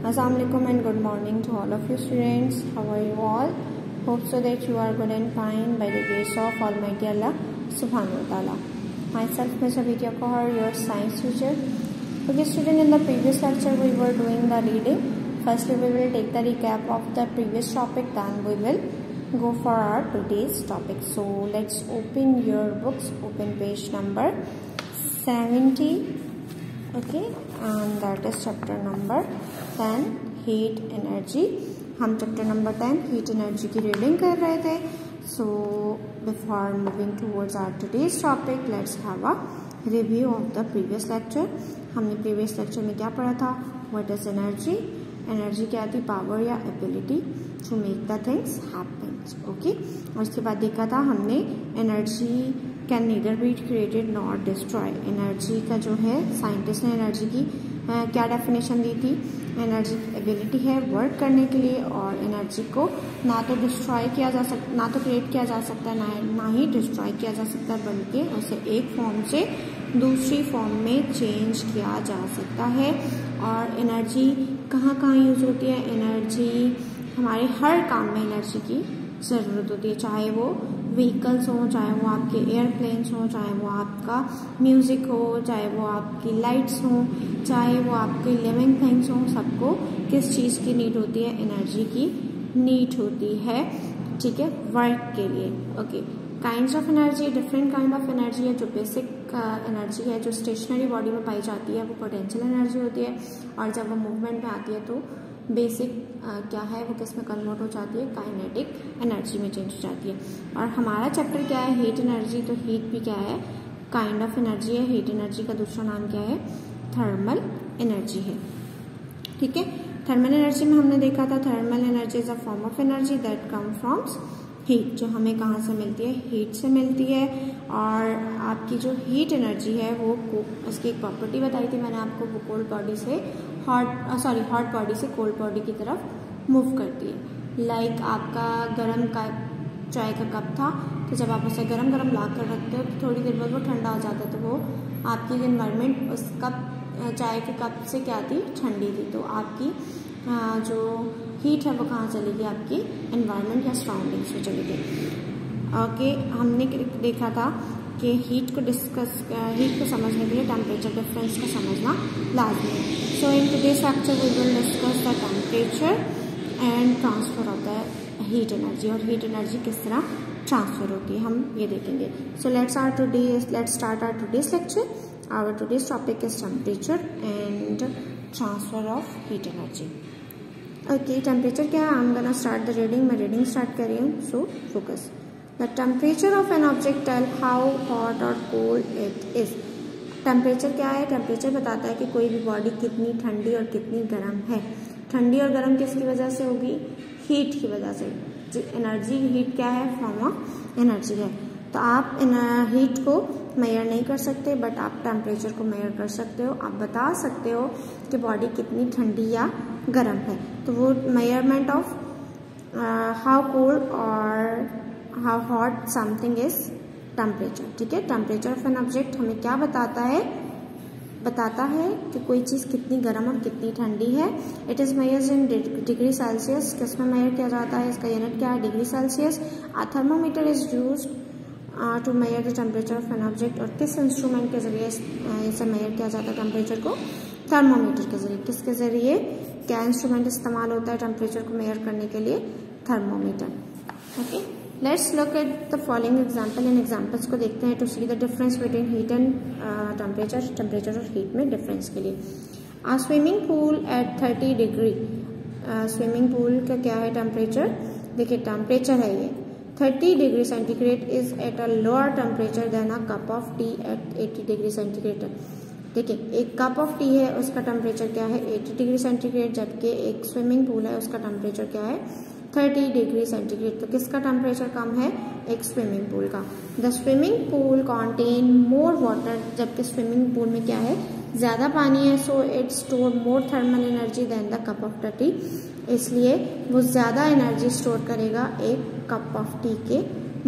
Assalamualaikum and good morning to all of you students. How are you all? Hope so that you are good and fine by the grace of Almighty Allah Subhanahu wa Taala. Myself, Ms. Abhitya Kohar, your science teacher. Okay, student, in the previous lecture we were doing the reading. Firstly, we will take the recap of the previous topic, then we will go for our today's topic. So let's open your books. Open page number 70. Okay, and that is chapter number 10, heat energy. हम chapter number 10 heat energy की reading कर रहे थे. So before moving towards our today's topic, let's have a review of the previous lecture. हमने previous lecture में क्या पढ़ा था? What is energy? एनर्जी क्या थी? पावर या ability to make the things happen. Okay, और उसके बाद देखा था हमने energy can neither be created not destroy. Energy का जो है साइंटिस्ट ने एनर्जी की क्या डेफिनेशन दी थी? एनर्जी एबिलिटी है वर्क करने के लिए, और एनर्जी को ना तो डिस्ट्रॉय किया जा सकता, ना तो क्रिएट किया जा सकता है, ना ही डिस्ट्रॉय किया जा सकता है, बल्कि उसे एक फॉर्म से दूसरी फॉर्म में चेंज किया जा सकता है. और एनर्जी कहाँ कहाँ यूज होती है? एनर्जी हमारे हर काम में एनर्जी की ज़रूरत होती है, चाहे वो व्हीकल्स हो, चाहे वो आपके एयरप्लेन्स हो, चाहे वो आपका म्यूज़िक हो, चाहे वो आपकी लाइट्स हो, चाहे वो आपके लिविंग थिंग्स हो. सबको किस चीज़ की नीड होती है? एनर्जी की नीड होती है, ठीक है, वर्क के लिए. Okay, kinds of energy, different kind of energy है. जो बेसिक एनर्जी है जो स्टेशनरी बॉडी में पाई जाती है वो पोटेंशियल एनर्जी होती है, और जब वो मूवमेंट में आती है तो बेसिक क्या है वो किस में कन्वर्ट हो जाती है? काइनेटिक एनर्जी में चेंज हो जाती है. और हमारा चैप्टर क्या है? Heat energy. तो हीट भी क्या है? काइंड ऑफ एनर्जी है. हीट एनर्जी का दूसरा नाम क्या है? थर्मल एनर्जी है. ठीक है, थर्मल एनर्जी में हमने देखा था thermal energy is a form of energy that come firms heat. जो हमें कहाँ से मिलती है? हीट से मिलती है. और आपकी जो हीट एनर्जी है वो उसकी एक प्रॉपर्टी बताई थी मैंने आपको, वो कोल्ड बॉडी से हॉट बॉडी से कोल्ड बॉडी की तरफ मूव करती है. लाइक आपका गर्म का चाय का कप था, तो जब आप उसे गरम ला कर रखते हो तो थोड़ी देर बाद वो ठंडा हो जाता है, तो वो आपकी इन्वायरमेंट उस कप चाय के कप से क्या थी? ठंडी थी. तो आपकी जो हीट है वो कहाँ चली गई? आपकी एनवायरनमेंट या सराउंडिंग्स में चली गई. ओके, हमने देखा था कि हीट को समझने के लिए टेम्परेचर डिफरेंस को समझना लाजमी है. So in today's lecture we will discuss the temperature and transfer of the heat energy, और हीट एनर्जी किस तरह ट्रांसफर होती है हम ये देखेंगे. So let's start our today's lecture. Our today's topic is temperature and transfer of heat energy. Okay, temperature क्या है? I am gonna start the reading. मैं रीडिंग स्टार्ट कर रही हूँ, so focus. The temperature of an object tell how hot और cold it is. Temperature क्या है? टेम्परेचर बताता है कि कोई भी बॉडी कितनी ठंडी और कितनी गर्म है. ठंडी और गर्म किसकी वजह से होगी? हीट की वजह से. एनर्जी, हीट क्या है? फॉर्म ऑफ एनर्जी है. तो आप हीट को मेजर नहीं कर सकते, बट आप टेम्परेचर को मेजर कर सकते हो. आप बता सकते हो कि बॉडी कितनी ठंडी या गर्म है. तो वो मेजरमेंट ऑफ हाउ कोल्ड और how hot something is temperature. ठीक है, टेम्परेचर ऑफ एन ऑब्जेक्ट हमें क्या बताता है? बताता है कि कोई चीज़ कितनी गर्म और कितनी ठंडी है. It is measured in degree Celsius. किस में मेजर किया जाता है? इसका यूनिट क्या है? Degree Celsius. A thermometer is used to measure the temperature of an object. और किस इंस्ट्रूमेंट के जरिए इसे मेजर किया जाता है टेम्परेचर को? थर्मोमीटर के जरिए. किसके जरिए? क्या इंस्ट्रूमेंट इस्तेमाल होता है टेम्परेचर को मेजर करने के लिए? Thermometer. Okay, let's look at the following example. इन एग्जाम्पल्स को देखते हैं to see the difference between heat and temperature और हीट में डिफरेंस के लिए. A swimming pool at 30 degree. Swimming pool का क्या है टेम्परेचर? देखिए, टेम्परेचर है ये 30 degree centigrade is at a lower temperature than a cup of tea at 80 degree centigrade. देखिए, एक कप ऑफ टी है उसका टेम्परेचर क्या है? 80 डिग्री सेंटीग्रेड. जबकि एक स्विमिंग पूल है उसका टेम्परेचर क्या है? 30 डिग्री सेंटीग्रेड. तो किसका टेम्परेचर कम है? एक स्विमिंग पूल का. The swimming pool contain more water. जबकि स्विमिंग पूल में क्या है? ज़्यादा पानी है. So it store more thermal energy than the cup of tea. इसलिए वो ज़्यादा एनर्जी स्टोर करेगा एक कप ऑफ टी के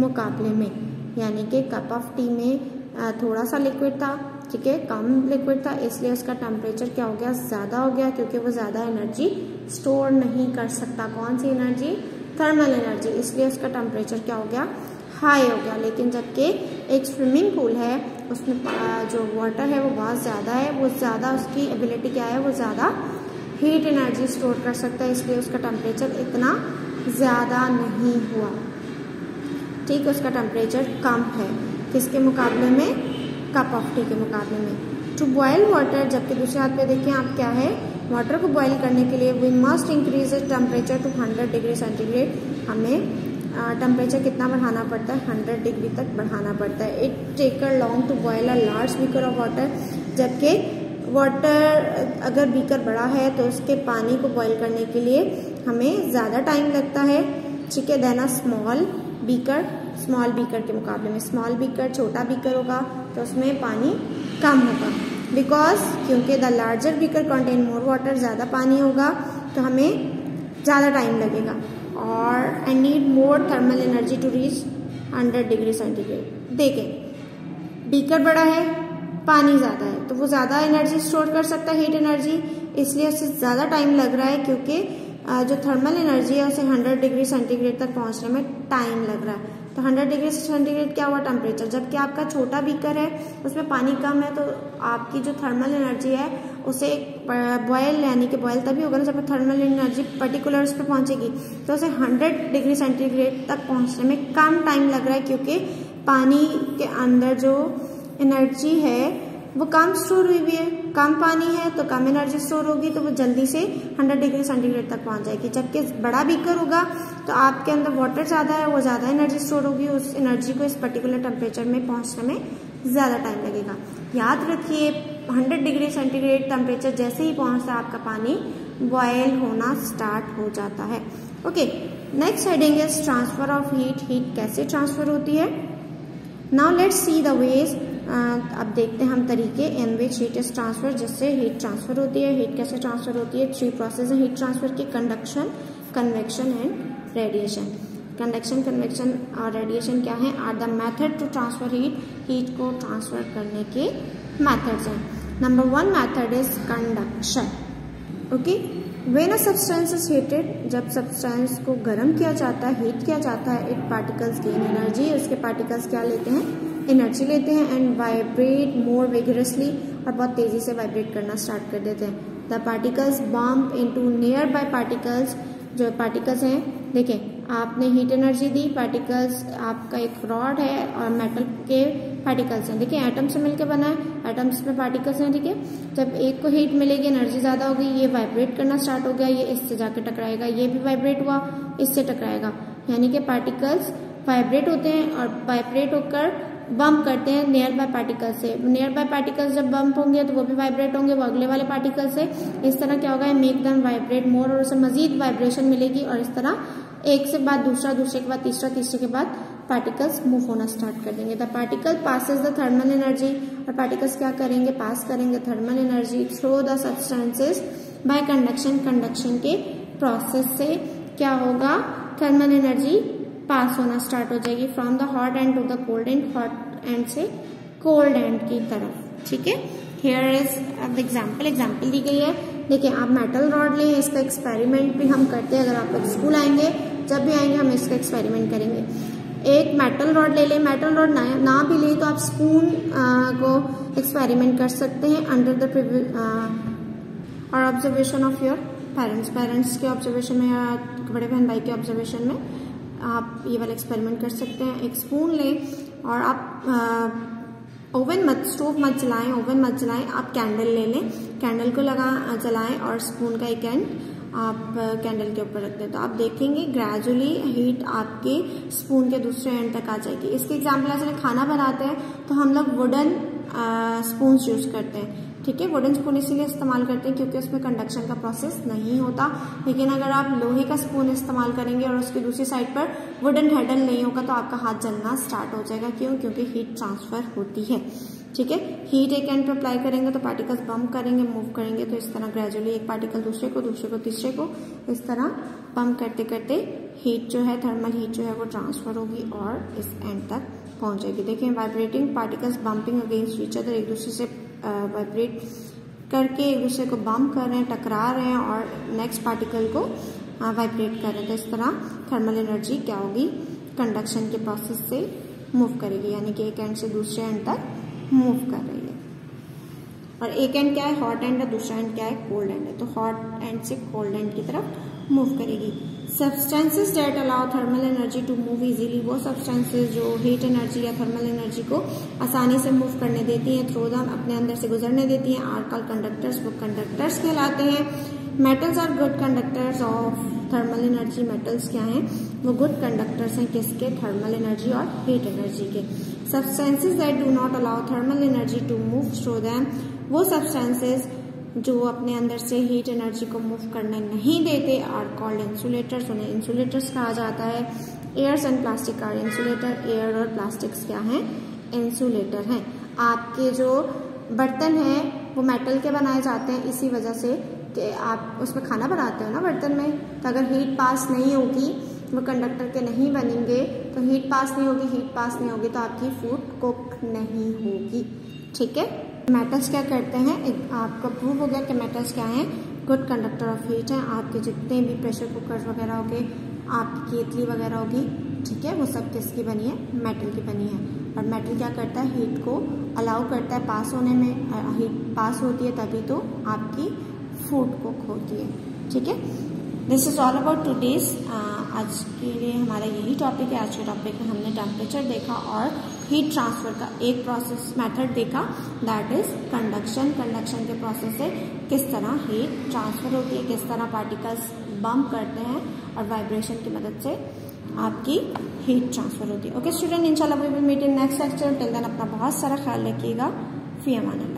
मुकाबले में. यानी कि कप ऑफ टी में थोड़ा सा लिक्विड था, ठीक है, कम लिक्विड था, इसलिए उसका टेम्परेचर क्या हो गया, ज़्यादा हो गया, क्योंकि वो ज़्यादा एनर्जी स्टोर नहीं कर सकता। कौन सी एनर्जी, थर्मल एनर्जी, इसलिए उसका टेम्परेचर क्या हो गया, हाई हो गया। लेकिन जबकि एक स्विमिंग पूल है उसमें जो वाटर है वो बहुत ज़्यादा है, वो ज़्यादा उसकी एबिलिटी क्या है, वो ज़्यादा हीट एनर्जी स्टोर कर सकता है, इसलिए उसका टेम्परेचर इतना ज़्यादा नहीं हुआ। ठीक, उसका टेम्परेचर कम है, किसके मुकाबले में, कप ऑफ टी के मुकाबले में। टू बॉयल वाटर, जबकि दूसरे हाथ पे देखें आप क्या है, वाटर को बॉयल करने के लिए we must increase the temperature to 100 degree centigrade. हमें टेम्परेचर कितना बढ़ाना पड़ता है, 100 डिग्री तक बढ़ाना पड़ता है। It takes long to boil a large beaker of water, जबकि वाटर अगर बीकर बड़ा है तो उसके पानी को बॉयल करने के लिए हमें ज़्यादा टाइम लगता है। ठीक है, देन अ स्मॉल बीकर के मुकाबले में स्मॉल बीकर, छोटा बीकर होगा तो उसमें पानी कम होगा, बिकॉज क्योंकि the larger beaker contain more water, ज़्यादा पानी होगा तो हमें ज़्यादा टाइम लगेगा और and need more thermal energy to reach 100 degree centigrade. देखें, बीकर बड़ा है, पानी ज़्यादा है, तो वो ज़्यादा एनर्जी स्टोर कर सकता है, हीट एनर्जी, इसलिए उससे ज़्यादा टाइम लग रहा है, क्योंकि जो थर्मल एनर्जी है उसे 100 डिग्री सेंटीग्रेड तक पहुंचने में टाइम लग रहा है। तो 100 डिग्री सेंटीग्रेड क्या हुआ, टेम्परेचर। जबकि आपका छोटा बीकर है उसमें पानी कम है, तो आपकी जो थर्मल एनर्जी है उसे बॉयल, यानी कि बॉयल तभी होगा ना जब थर्मल एनर्जी पर्टिकुलर उस पर पहुंचेगी, तो उसे 100 डिग्री सेंटीग्रेड तक पहुंचने में कम टाइम लग रहा है, क्योंकि पानी के अंदर जो एनर्जी है वो कम स्टोर हुई भी है, कम पानी है तो कम एनर्जी स्टोर होगी, तो वो जल्दी से 100 डिग्री सेंटीग्रेड तक पहुंच जाएगी। जबकि बड़ा बीकर होगा तो आपके अंदर वाटर ज़्यादा है, वो ज़्यादा एनर्जी स्टोर होगी, उस एनर्जी को इस पर्टिकुलर टेम्परेचर में पहुंचने में ज़्यादा टाइम लगेगा। याद रखिए, 100 डिग्री सेंटीग्रेड टेम्परेचर जैसे ही पहुंचता है आपका पानी बॉयल होना स्टार्ट हो जाता है। Okay, next heading is transfer of heat. Heat कैसे ट्रांसफर होती है। Now let's see the ways. अब देखते हैं हम तरीके इन विच हीट इज ट्रांसफर, जिससे हीट ट्रांसफर होती है। हीट कैसे ट्रांसफर होती है, 3 प्रोसेस है हीट ट्रांसफर की, conduction, convection and radiation. Conduction, convection और रेडिएशन क्या है, are the method to transfer heat. Heat को ट्रांसफर करने के मेथड्स हैं। Number 1 method is conduction. Okay, when a substance is heated, जब सब्सटेंस को गर्म किया जाता है, हीट किया जाता है, इट पार्टिकल्स गेन एनर्जी, उसके पार्टिकल्स क्या लेते हैं, एनर्जी लेते हैं, एंड वाइब्रेट मोर विगरसली, और बहुत तेजी से वाइब्रेट करना स्टार्ट कर देते हैं। The particles bump into near by particles. जो पार्टिकल्स हैं, देखें आपने हीट एनर्जी दी, पार्टिकल्स आपका एक रॉड है और मेटल के पार्टिकल्स हैं, देखिए एटम से मिलकर बना है, एटम्स में पार्टिकल्स हैं, ठीक है। जब एक को हीट मिलेगी, एनर्जी ज्यादा होगी, ये वाइब्रेट करना स्टार्ट हो गया, ये इससे जाके टकराएगा, ये भी वाइब्रेट हुआ, इससे टकराएगा, यानी कि पार्टिकल्स वाइब्रेट होते हैं और वाइब्रेट होकर बम्प करते हैं नियर बाय पार्टिकल से। नियर बाय पार्टिकल्स जब बम्प होंगे तो वो भी वाइब्रेट होंगे, वो अगले वाले पार्टिकल से। इस तरह क्या होगा, मेक देम वाइब्रेट मोर, और उसे मजीद वाइब्रेशन मिलेगी, और इस तरह एक से बाद दूसरा, दूसरे के बाद तीसरा, तीसरे के बाद पार्टिकल्स मूव होना स्टार्ट कर देंगे। The particle passes the thermal energy, और पार्टिकल्स क्या करेंगे, पास करेंगे thermal energy through the substances bye conduction. Conduction के प्रोसेस से क्या होगा, थर्मल एनर्जी पास होना स्टार्ट हो जाएगी from the hot end to the cold end, hot end से कोल्ड एंड की तरफ। ठीक है, हियर इज एग्जाम्पल दी गई है। देखिए आप मेटल रॉड लें, इसका एक्सपेरिमेंट भी हम करते हैं, अगर आप लोग स्कूल आएंगे, जब भी आएंगे हम इसका एक्सपेरिमेंट करेंगे। एक मेटल रॉड ले लें, मेटल रॉड ना भी ले तो आप स्पून को एक्सपेरिमेंट कर सकते हैं अंडर द और ऑब्जर्वेशन ऑफ योर पेरेंट्स के ऑब्जर्वेशन में या बड़े बहन भाई के ऑब्जर्वेशन में आप ये वाला एक्सपेरिमेंट कर सकते हैं। एक स्पून लें और आप ओवन मत, स्टोव मत जलाएं, ओवन मत जलाएं, आप कैंडल ले लें, कैंडल को जलाएं और स्पून का एक एंड आप कैंडल के ऊपर रख दें, तो आप देखेंगे ग्रेजुअली हीट आपके स्पून के दूसरे एंड तक आ जाएगी। इसके एग्जाम्पल ऐसे खाना बनाते हैं तो हम लोग वुडन स्पून यूज करते हैं, ठीक है। वुडन स्पून इसीलिए इस्तेमाल करते हैं क्योंकि उसमें कंडक्शन का प्रोसेस नहीं होता। लेकिन अगर आप लोहे का स्पून इस्तेमाल करेंगे और उसकी दूसरी साइड पर वुडन हैंडल नहीं होगा तो आपका हाथ जलना स्टार्ट हो जाएगा। क्यों? क्योंकि हीट ट्रांसफर होती है, ठीक है। हीट एक एंड पर अप्लाई करेंगे तो पार्टिकल्स बम्प करेंगे, मूव करेंगे, तो इस तरह ग्रेजुअली एक पार्टिकल दूसरे को तीसरे को इस तरह बम्प करते करते हीट जो है, थर्मल हीट जो है वो ट्रांसफर होगी और इस एंड तक पहुंचेगी। देखिए vibrating particles bumping against each other, एक दूसरे से वाइब्रेट करके एक दूसरे को बम्प कर रहे हैं, टकरा रहे हैं और नेक्स्ट पार्टिकल को वाइब्रेट कर रहे हैं। तो इस तरह थर्मल एनर्जी क्या होगी, कंडक्शन के प्रोसेस से मूव करेगी, यानी कि एक एंड से दूसरे एंड तक मूव कर रही है। और एक एंड क्या है, हॉट एंड, और दूसरा एंड क्या है, कोल्ड एंड है। तो हॉट एंड से कोल्ड एंड की तरफ मूव करेगी। Substances that allow thermal energy to move easily, वो सब्सटेंसेस जो हीट एनर्जी या थर्मल एनर्जी को आसानी से मूव करने देती हैं, थ्रू दम अपने अंदर से गुजरने देती हैं, आर कॉल्ड कंडक्टर्स, वो कंडक्टर्स कहलाते हैं। Metals are good conductors of thermal energy, metals क्या हैं, वो गुड कंडक्टर्स हैं किसके, थर्मल एनर्जी और हीट एनर्जी के। Substances that do not allow thermal energy to move through them, वो सब्सटेंसेस जो अपने अंदर से हीट एनर्जी को मूव करने नहीं देते, आर कॉल्ड इंसुलेटर्स, उन्हें इंसुलेटर्स कहा जाता है। Airs and plastic are insulator, air और प्लास्टिक्स क्या हैं, इंसुलेटर हैं। आपके जो बर्तन हैं वो मेटल के बनाए जाते हैं इसी वजह से कि आप उसमें खाना बनाते हो ना बर्तन में, तो अगर हीट पास नहीं होगी, वो कंडक्टर के नहीं बनेंगे, तो हीट पास नहीं होगी तो आपकी फूड कुक नहीं होगी। ठीक है, मेटल्स क्या करते हैं, आपको प्रूव हो गया कि मेटल्स क्या हैं, गुड कंडक्टर ऑफ हीट हैं। आपके जितने भी प्रेशर कुकर्स वगैरह होंगे, आपकी केतली वगैरह होगी, ठीक है, वो सब किसकी बनी है, मेटल की बनी है। और मेटल क्या करता है, हीट को अलाउ करता है पास होने में, हीट पास होती है तभी तो आपकी फूड कुक होती है। ठीक है, this is all about today's. आज के लिए हमारा यही टॉपिक है। आज के टॉपिक में हमने टेम्परेचर देखा और हीट ट्रांसफर का एक प्रोसेस मेथड देखा, दैट इज कंडक्शन। कंडक्शन के प्रोसेस से किस तरह हीट ट्रांसफर होती है, किस तरह पार्टिकल्स बम्प करते हैं और वाइब्रेशन की मदद से आपकी हीट ट्रांसफर होती है। ओके स्टूडेंट, इंशाल्लाह we will meet in next lecture. Till then अपना बहुत सारा ख्याल रखिएगा। फी अमान अल्लाह।